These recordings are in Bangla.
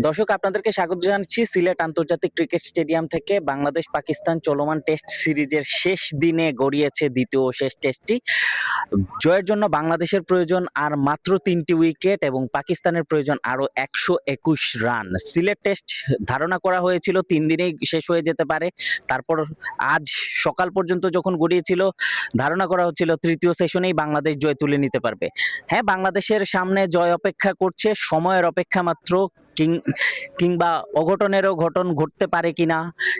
দর্শক, আপনাদেরকে স্বাগত জানাচ্ছি সিলেট আন্তর্জাতিক ক্রিকেট স্টেডিয়াম থেকে। বাংলাদেশ পাকিস্তান চলমান টেস্ট সিরিজের শেষ দিনে গড়িয়েছে দ্বিতীয় ও শেষ টেস্টটি। জয়ের জন্য বাংলাদেশের প্রয়োজন আর মাত্র ৩টি উইকেট এবং পাকিস্তানের প্রয়োজন আরো ১২১ রান। সিলেট টেস্ট ধারণা করা হয়েছিল ৩ দিনেই শেষ হয়ে যেতে পারে। তারপর আজ সকাল পর্যন্ত যখন গড়িয়েছিল, ধারণা করা হচ্ছিল তৃতীয় সেশনেই বাংলাদেশ জয় তুলে নিতে পারবে। হ্যাঁ, বাংলাদেশের সামনে জয় অপেক্ষা করছে, সময়ের অপেক্ষা মাত্র। কিংবা অঘটনেরও ঘটন ঘটতে পারে কিনা,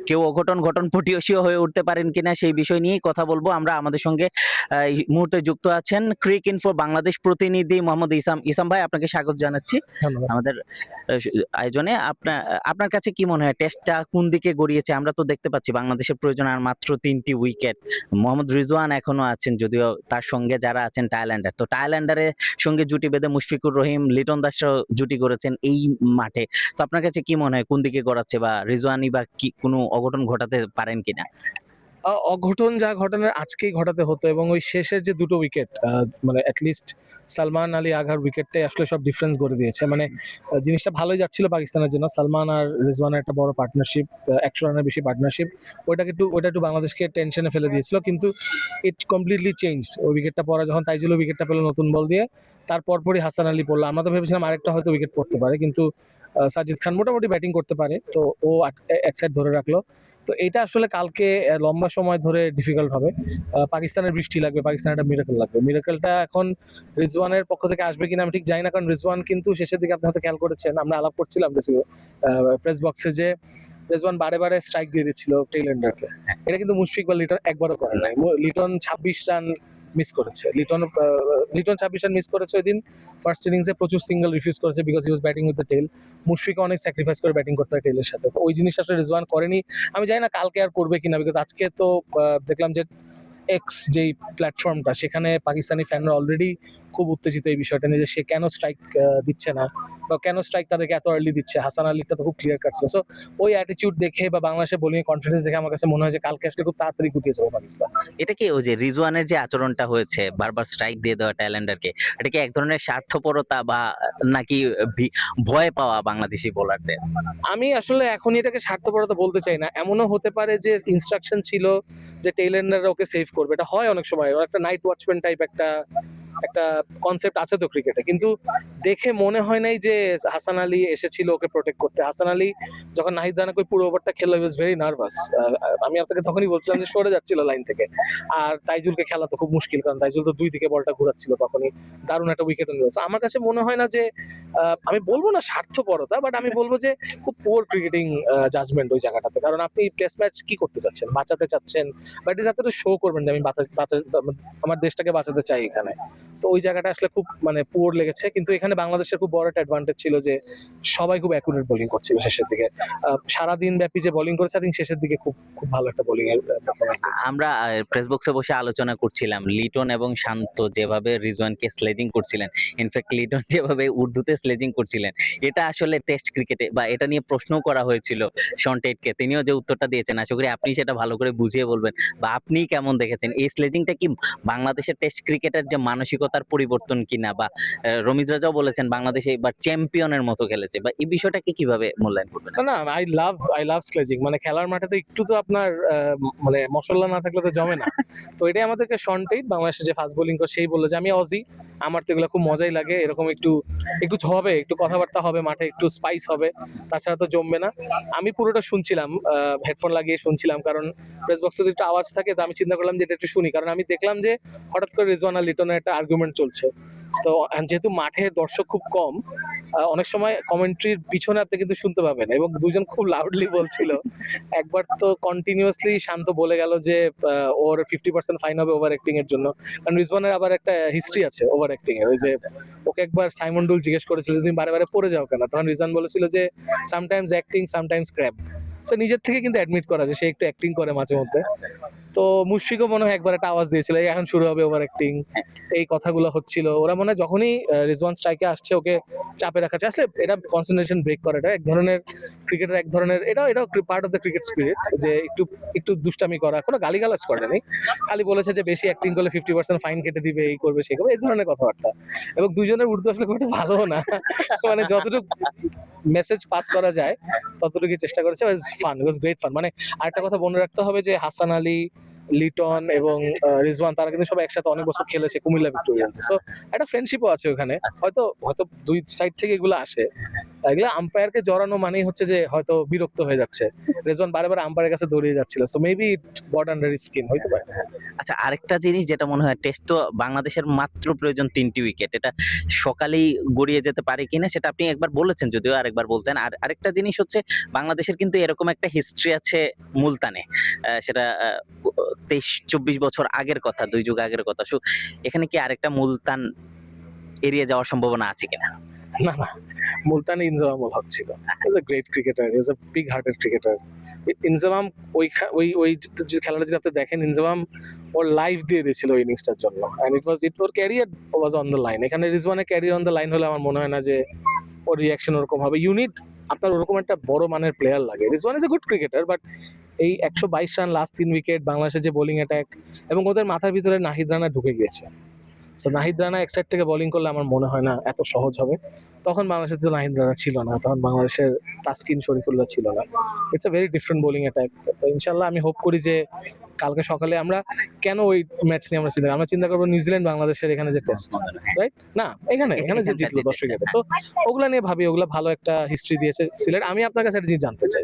কেউ অঘটন ঘটন পটিয়সীয় হয়ে উঠতে পারেন কিনা, সেই বিষয় নিয়েই কথা বলবো আমরা। আমাদের সঙ্গে এই মুহূর্তে যুক্ত আছেন ক্রিক ইনফো বাংলাদেশ প্রতিনিধি মোহাম্মদ ইসাম। ইসাম ভাই, আপনাকে স্বাগত জানাচ্ছি ধন্যবাদ। আমাদের আয়োজনে। আপনার কাছে কি মনে হয় টেস্টটা কোন দিকে গড়িয়েছে? আমরা তো দেখতে পাচ্ছি বাংলাদেশের প্রয়োজন আর মাত্র ৩টি উইকেট। মোহাম্মদ রিজওয়ান এখনো আছেন, যদিও তার সঙ্গে যারা আছেন টাইল্যান্ডার। তো টাইল্যান্ডারের সঙ্গে জুটি বেঁধে মুশফিকুর রহিম, লিটন দাসরাও জুটি করেছেন এই মাঠে। তো আপনার কাছে কি মনে হয় কোন দিকে গড়াচ্ছে, বা রিজওয়ানি বা কি কোনো অঘটন ঘটাতে পারেন কিনা? অঘটন যা ঘটনার আজকেই ঘটাতে হতো, এবং ওই শেষের যে দুটো উইকেট, মানে অ্যাটলিস্ট সালমান আলী আঘার উইকেটটাই আসলে সব ডিফারেন্স করে দিয়েছে। মানে জিনিসটা ভালোই যাচ্ছিল পাকিস্তানের জন্য। সালমান আর রিজওয়ানের একটা বড় পার্টনারশিপ, ১০০ রানের বেশি পার্টনারশিপ। ওইটা একটু বাংলাদেশকে টেনশনে ফেলে দিয়েছিল, কিন্তু ইট কমপ্লিটলি চেঞ্জড। ওই উইকেটটা পরে যখন তাইজুল উইকেটটা পেলো নতুন বল দিয়ে, তার পরপরই হাসান আলী পড়লো। আমরা তো ভেবেছিলাম আরেকটা হয়তো উইকেট পড়তে পারে, কিন্তু সাজিদ খান মোটামুটি ব্যাটিং করতে পারে, তো ও এক সাইড ধরে রাখলো। তো এটা আসলে কালকে লম্বা সময় ধরে ডিফিকাল্ট হবে। পাকিস্তানের বৃষ্টি লাগবে, পাকিস্তানের একটা মিরাকল লাগবে। মিরাকলটা এখন রিজওয়ানের পক্ষ থেকে আসবে কিনা আমি ঠিক জানি না, কারণ রিজওয়ান কিন্তু শেষের দিকে আপনি হয়তো খেয়াল করেছেন, আমরা আলাপ করছিলাম প্রেস বক্সে, যে রিজওয়ান বারে বারে স্ট্রাইক দিয়ে দিচ্ছিল টেইলেন্ডারকে। এটা কিন্তু মুশফিক বা লিটন একবারও করে নাই। লিটন ২৬ রান মিস করেছে। লিটন ২৬ রান মিস করেছে ওই দিন। ফার্স্ট ইনিংসে প্রচুর সিঙ্গেল রিফিউজ করেছে, because he was batting with the tail. Mushfiq অনেক স্যাক্রিফাইস করে ব্যাটিং করতে হয় টেলের সাথে, তো ওই জিনিসটা আসলে রিজওয়ান করেনি। আমি জানি না কালকে আর করবে কিনা, বিকজ আজকে তো দেখলাম যে এক্স যেই প্ল্যাটফর্মটা, সেখানে পাকিস্তানি ফ্যানরা অলরেডি খুব উত্তেজিত এই বিষয়টা নিয়ে, যে সে কেন স্ট্রাইক দিচ্ছে না, বা কেন স্ট্রাইক তাদেরকে এত আর্লি দিচ্ছে। হাসান আলীটা তো খুব ক্লিয়ার কাট ছিল। সো ওই অ্যাটিটিউড দেখে বা বাংলাদেশের বোলিং কনফিডেন্স দেখে আমার কাছে মনে হয় যে কালকে আসলে খুব তাড়াতাড়ি গুটিয়ে যাবে পাকিস্তান। এটা কি ওই যে রিজওয়ানের যে আচরণটা হয়েছে, বারবার স্ট্রাইক দিয়ে দেওয়া টাইল্যান্ডারকে, এটা কি এক ধরনের স্বার্থপরতা, বা নাকি ভয় পাওয়া বাংলাদেশি বোলারদের? আমি আসলে এখনই এটাকে স্বার্থপরতা বলতে চাই না। এমনও হতে পারে যে ইনস্ট্রাকশন ছিল যে টেইলেন্ডাররা ওকে সেভ করবে। এটা হয় অনেক সময়, ওর একটা নাইট ওয়াচম্যান টাইপ একটা একটা কনসেপ্ট আছে তো ক্রিকেটে। কিন্তু দেখে মনে হয় নাই যে হাসান আলী এসেছিল ওকে প্রোটেক্ট করতে। হাসান আলী যখন নাহিদ রানা পুরো ওভারটা খেললো, হি ওয়াজ ভেরি নার্ভাস। আমি আপনাকে তখনই বলছিলাম যে সরে যাচ্ছিল লাইন থেকে। আর তাইজুলকে খেলা তো খুব মুশকিল, কারণ তাইজুল তো দুই দিকে বলটা ঘুরাচ্ছিল তখনই। দারুণ একটা উইকেট নিয়েছে। আমার কাছে মনে হয় না যে, আমি বলবো না স্বার্থপরতা, বাট আমি বলবো যে খুব পুয়ার ক্রিকেটিং জাজমেন্ট ওই জায়গাটাতে। কারণ আপনি টেস্ট ম্যাচ কি করতে চাচ্ছেন? বাঁচাতে চাচ্ছেন, বাট ইজ এতটা শো করবেন যে আমি আমার দেশটাকে বাঁচাতে চাই এখানে। তো ওই জায়গাটা আসলে খুব মানে পুয়ার লেগেছে। কিন্তু এখানে বাংলাদেশের খুব বড় একটা অ্যাডভান্টেজ ছিল যে সবাই খুব অ্যাকুরেট বোলিং করছিল শেষের দিকে। সারাদিন ব্যাপী যে বোলিং করেছে, আই থিঙ্ক শেষের দিকে খুব খুব ভালো একটা বোলিং এর পারফরমেন্স দিয়েছে। আমরা প্রেস বক্সে বসে আলোচনা করছিলাম লিটন এবং শান্ত যেভাবে রিজওয়ানকে স্লেজিং করছিলেন, ইনফ্যাক্ট লিটন যেভাবে উর্দুতে স্লেজিং করছিলেন, এটা আসলে টেস্ট ক্রিকেটে, বা এটা নিয়ে প্রশ্ন করা হয়েছিল শন টেটকে, তিনিও যে উত্তরটা দিয়েছেন, আশা করি আপনি সেটা ভালো করে বুঝিয়ে বলবেন, বা আপনি কেমন দেখেছেন এই স্লেজিংটা? কি বাংলাদেশের টেস্ট ক্রিকেটের যে মানসিকতার পরিবর্তন কিনা, বা রমিজ রাজাও বলেছেন বাংলাদেশ এবার চ্যাম্পিয়নের মতো খেলেছে, বা এই বিষয়টাকে কিভাবে মূল্যায়ন করবেন? না, না, আই লাভ স্লেজিং। মানে খেলার মাঠে তো একটু তো আপনার মানে মশলা না থাকলে তো জমে না। তো এটাই আমাদেরকে শন টেট, বাংলাদেশের যে ফাস্ট বোলিং কোচ, সেই বললো যে আমি অজি, আমার তো এগুলো খুব মজাই লাগে। এরকম একটু একটু হবে, একটু কথাবার্তা হবে মাঠে, একটু স্পাইস হবে, তাছাড়া তো জমবে না। আমি পুরোটা শুনছিলাম, হেডফোন লাগিয়ে শুনছিলাম, কারণ প্রেস বক্সে তো একটু আওয়াজ থাকে। তো আমি চিন্তা করলাম যে এটা একটু শুনি, কারণ আমি দেখলাম যে হঠাৎ করে রিজওয়ান আর লিটনের একটা আর্গুমেন্ট চলছে। তো যেহেতু মাঠে দর্শক খুব কম, অনেক সময় কমেন্ট্রির পিছনে আপনি কিন্তু শুনতে পাবেন, এবং দুজন খুব লাউডলি বলছিল। একবার তো কন্টিনিউয়াসলি শান্ত বলে গেল যে ওর 50% ফাইন হবে ওভার অ্যাক্টিং এর জন্য। কারণ রিজওয়ানের আবার একটা হিস্ট্রি আছে ওভার অ্যাক্টিং এর। ওই যে ওকে একবার সাইমন ডুল জিজ্ঞেস করেছিল যে তুমি বারে বারে পড়ে যাও কেন, তখন রিজওয়ান বলেছিল যে সামটাইমস অ্যাক্টিং সামটাইমস ক্র্যাপ। নিজের থেকে কিন্তু অ্যাডমিট করা যে সে একটু অ্যাক্টিং করে মাঝে মধ্যে। তো মুশফিকও মনে হয় একবার একটা আওয়াজ দিয়েছিল, "এই এখন শুরু হবে ওভার অ্যাক্টিং", এই কথাগুলো হচ্ছিল। ওরা মনে হয় যখনই রিজওয়ান স্ট্রাইকে আসছে ওকে চাপে রাখা হচ্ছে। আসলে এটা কনসেন্ট্রেশন ব্রেক করে, এটা এক ধরনের ক্রিকেটের এক ধরনের, এটাও part of the cricket spirit, যে একটু একটু দুষ্টামি করা। কোনো গালিগালাজ করেনি, খালি বলেছে যে বেশি অ্যাক্টিং করলে 50% ফাইন কেটে দিবে, এই করবে সেই করবে, এই ধরনের কথাবার্তা। এবং দুজনের উর্দু আসলে খুব একটা ভালো না, মানে যতটুকু মেসেজ পাস করা যায় ততটুকু চেষ্টা করেছে। Fun, it was great fun. মানে আরেকটা কথা মনে রাখতে হবে যে হাসান আলী, লিটন এবং রিজওয়ান তারা কিন্তু সব একসাথে অনেক বছর খেলেছে কুমিল্লা ভিক্টোরিয়ান্স। সো একটা ফ্রেন্ডশিপও আছে ওখানে। হয়তো হয়তো দুই সাইড থেকে এগুলো আসে। এগুলো আম্পায়ারকে জড়ানো মানেই হচ্ছে যে হয়তো বিরক্ত হয়ে যাচ্ছে। রেজওয়ান বারে বারে আম্পায়ারের কাছে দৌড়িয়ে যাচ্ছিল। So maybe it got under his skin, হইতে পারে। আচ্ছা, আরেকটা জিনিস যেটা মনে হয়, টেস্ট তো বাংলাদেশের মাত্র প্রয়োজন ৩টি উইকেট, এটা সকালেই গড়িয়ে যেতে পারে কিনা সেটা আপনি একবার বলেছেন, যদিও আরেকবার বলতেন। আর আরেকটা জিনিস হচ্ছে, বাংলাদেশের কিন্তু এরকম একটা হিস্ট্রি আছে মুলতানে, সেটা ২৩-২৪ বছর আগের কথা, ২ যুগ আগের কথা। এখানে কি আরেকটা মুলতান এড়িয়ে যাওয়ার সম্ভাবনা আছে কিনা? না, না, মুলতানে ইনজামামুল হক ছিল। He was a great cricketer, he was a big hearted cricketer. Inzamam ওই যে খেলাটা যদি আপনি দেখেন, ইনজামাম ওর লাইফ দিয়ে দিয়েছিল ওই ইনিংসটার জন্য। এন্ড ওর career was on the line. এখানে রিজওয়ানের ক্যারিয়ার অন দ্য লাইন হলে আমার মনে হয় না যে ওর রিঅ্যাকশন ওরকম হবে। ইউনিট আপনার ওরকম একটা বড় মানের প্লেয়ার লাগে। Rizwan is a good cricketer, but এই ১২২ রান, লাস্ট ৩ উইকেট, বাংলাদেশের যে বোলিং অ্যাটাক, এবং ওদের মাথার ভিতরে নাহিদ রানা ঢুকে গিয়েছে। সো নাহিদ রানা এক সাইড থেকে বোলিং করলে আমার মনে হয় না এত সহজ হবে। তখন বাংলাদেশের তো নাহিদ রানা ছিল না, তখন বাংলাদেশের তাসকিন শরীফুল্লাহ ছিল না। It's a very different bowling attack. তো ইনশাল্লাহ আমি হোপ করি যে কালকে সকালে আমরা কেন ওই ম্যাচ নিয়ে আমরা চিন্তা করবো নিউজিল্যান্ড বাংলাদেশের এখানে যে টেস্ট, রাইট? না, এখানে যে জিতলো 10 উইকেটে, তো ওগুলা নিয়ে ভাবি, ওগুলা ভালো একটা হিস্ট্রি দিয়েছে সিলেট। আমি আপনার কাছে একটা জিনিস জানতে চাই,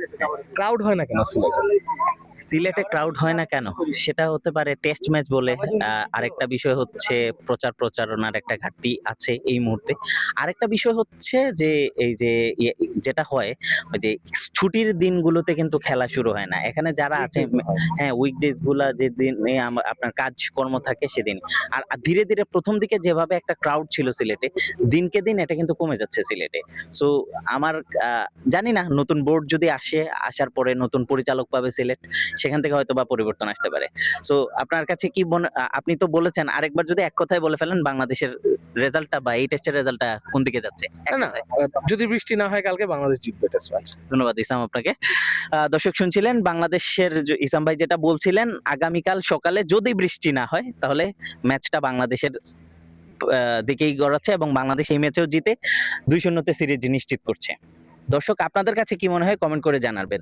ক্রাউড হয় না কেন সিলেটে? সিলেটে ক্রাউড হয় না কেন, সেটা হতে পারে টেস্ট ম্যাচ বলে। আরেকটা বিষয় হচ্ছে প্রচারণার একটা ঘাটতি আছে এই মুহূর্তে। আরেকটা বিষয় হচ্ছে যে এই যে যেটা হয়, ওই যে ছুটির দিনগুলোতে কিন্তু খেলা শুরু হয় না এখানে যারা আছে। হ্যাঁ, উইকডেজ গুলা যেদিনে আপনার কাজকর্ম থাকে সেদিন। আর ধীরে ধীরে প্রথম দিকে যেভাবে একটা ক্রাউড ছিল সিলেটে, দিনকে দিন এটা কিন্তু কমে যাচ্ছে সিলেটে। সো আমার জানি না, নতুন বোর্ড যদি আসার পরে নতুন পরিচালক পাবে সিলেট, সেখান থেকে হয়তো বা পরিবর্তন আসতে পারে। সো আপনার কাছে কি আপনি তো বলেছেন, আরেকবার যদি এক কথায় বলে ফেলেন, বাংলাদেশের রেজাল্টটা বা এই টেস্টের রেজাল্টটা কোন দিকে যাচ্ছে? এক না, কথায়। যদি বৃষ্টি না হয় কালকে বাংলাদেশ জিতবে টেস্ট ম্যাচ। ধন্যবাদ ইসাম আপনাকে। দর্শক শুনছিলেন বাংলাদেশের ইসাম ভাই যেটা বলছিলেন, আগামীকাল সকালে যদি বৃষ্টি না হয় তাহলে ম্যাচটা বাংলাদেশের দিকেই গড়াচ্ছে এবং বাংলাদেশ এই ম্যাচেও জিতে ২-০ সিরিজ নিশ্চিত করছে। দর্শক, আপনাদের কাছে কি মনে হয় কমেন্ট করে জানাবেন।